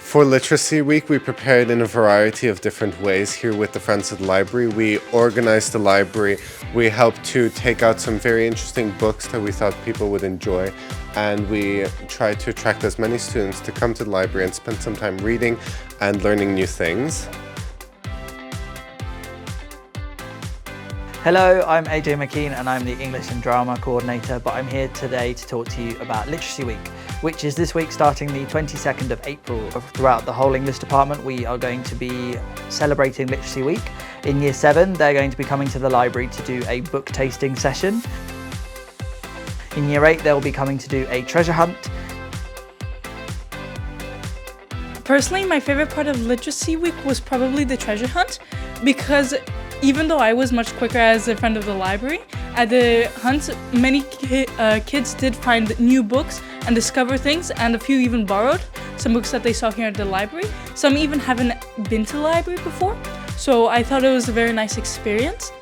For Literacy Week, we prepared in a variety of different ways here with the Friends of the Library. We organized the library. We helped to take out some very interesting books that we thought people would enjoy. And we tried to attract as many students to come to the library and spend some time reading and learning new things. Hello, I'm AJ McKean and I'm the English and Drama Coordinator, but I'm here today to talk to you about Literacy Week, which is this week starting the 22nd of April. Throughout the whole English department, we are going to be celebrating Literacy Week. In Year 7, they're going to be coming to the library to do a book tasting session. In Year 8, they'll be coming to do a treasure hunt. Personally, my favorite part of Literacy Week was probably the treasure hunt, because even though I was much quicker as a friend of the library, at the hunt, many kids did find new books and discover things, and a few even borrowed some books that they saw here at the library. Some even haven't been to the library before, so I thought it was a very nice experience.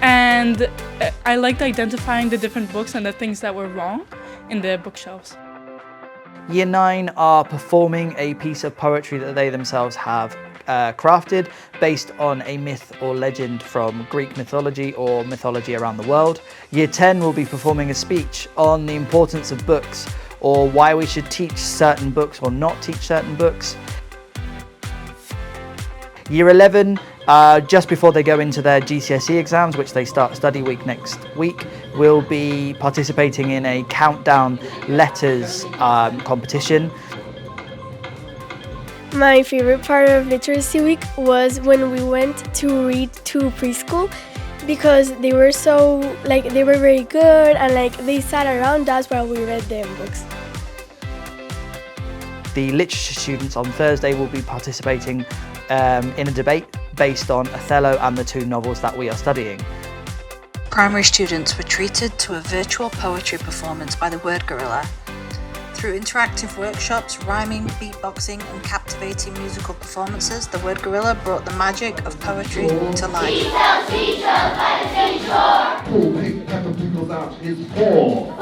And I liked identifying the different books and the things that were wrong in the bookshelves. Year 9 are performing a piece of poetry that they themselves have crafted based on a myth or legend from Greek mythology or mythology around the world. Year 10 will be performing a speech on the importance of books, or why we should teach certain books or not teach certain books. Year 11, just before they go into their GCSE exams, which they start study week next week, will be participating in a countdown letters competition. My favorite part of Literacy Week was when we went to read to preschool, because they were very good, and they sat around us while we read their books. The literature students on Thursday will be participating in a debate based on Othello and the two novels that we are studying. Primary students were treated to a virtual poetry performance by the Word Gorilla. Through interactive workshops, rhyming, beatboxing and captivating musical performances, the Word Gorilla brought the magic of poetry to life. Pull pink pepper pickles out his paw.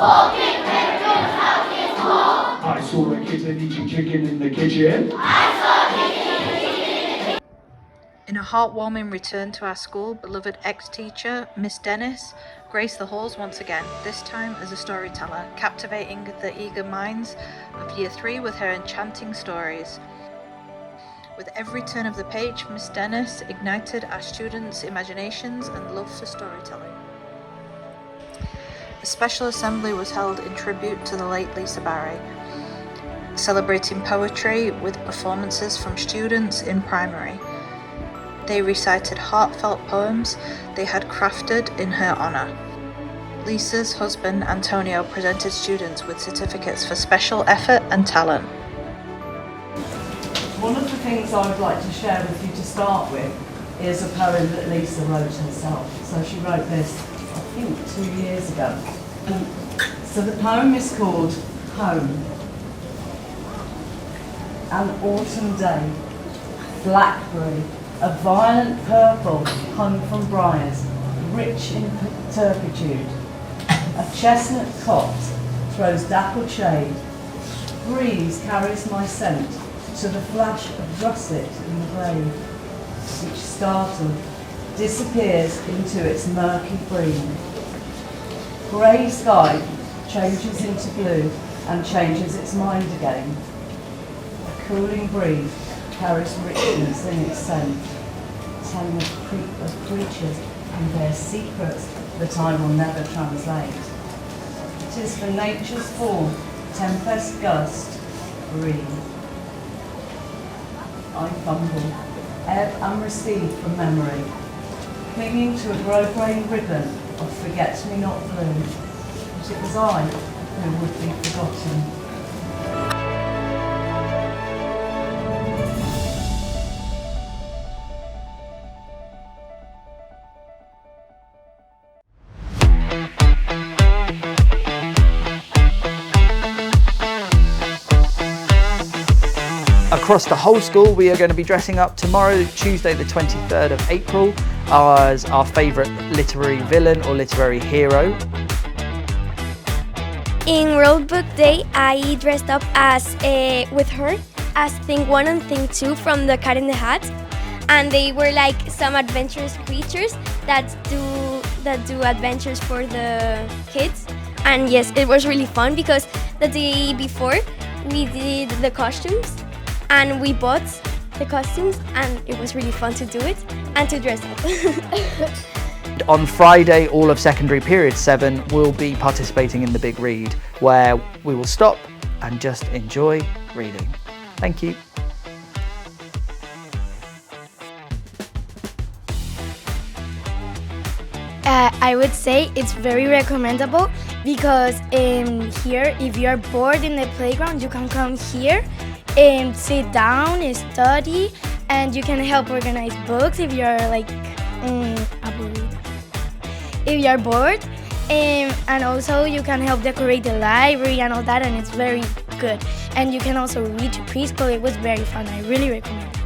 I saw a kitten eating chicken in the kitchen. In a heartwarming return to our school, beloved ex-teacher, Miss Dennis, graced the halls once again, this time as a storyteller, captivating the eager minds of Year 3 with her enchanting stories. With every turn of the page, Miss Dennis ignited our students' imaginations and love for storytelling. A special assembly was held in tribute to the late Lisa Barry, celebrating poetry with performances from students in primary. They recited heartfelt poems they had crafted in her honor. Lisa's husband, Antonio, presented students with certificates for special effort and talent. One of the things I would like to share with you to start with is a poem that Lisa wrote herself. So she wrote this, I think, 2 years ago. So the poem is called Home. An autumn day, blackberry, a violent purple hung from briars, rich in turpitude. A chestnut copse throws dappled shade. Breeze carries my scent to the flash of russet in the glade, which startled disappears into its murky green. Grey sky changes into blue and changes its mind again. A cooling breeze carries richness in its scent, telling of creatures and their secrets that I will never translate. It is for nature's form, tempest gust, breathe. I fumble, ebb and recede from memory, clinging to a grey ribbon of forget-me-not blue, but it was I who would be forgotten. Across the whole school, we are going to be dressing up tomorrow, Tuesday the 23rd of April, as our favourite literary villain or literary hero. In World Book Day, I dressed up as with her as thing 1 and thing 2 from the Cat in the Hat, and they were like some adventurous creatures that do adventures for the kids. And yes, it was really fun because the day before we did the costumes and we bought the costumes, and it was really fun to do it and to dress up. On Friday, all of secondary period 7 will be participating in the Big Read, where we will stop and just enjoy reading. Thank you. I would say it's very recommendable because here, if you're bored in the playground, you can come here and sit down and study, and you can help organize books if you're like if you're bored, and also you can help decorate the library and all that, and it's very good. And you can also read to preschool. It was very fun. I really recommend it.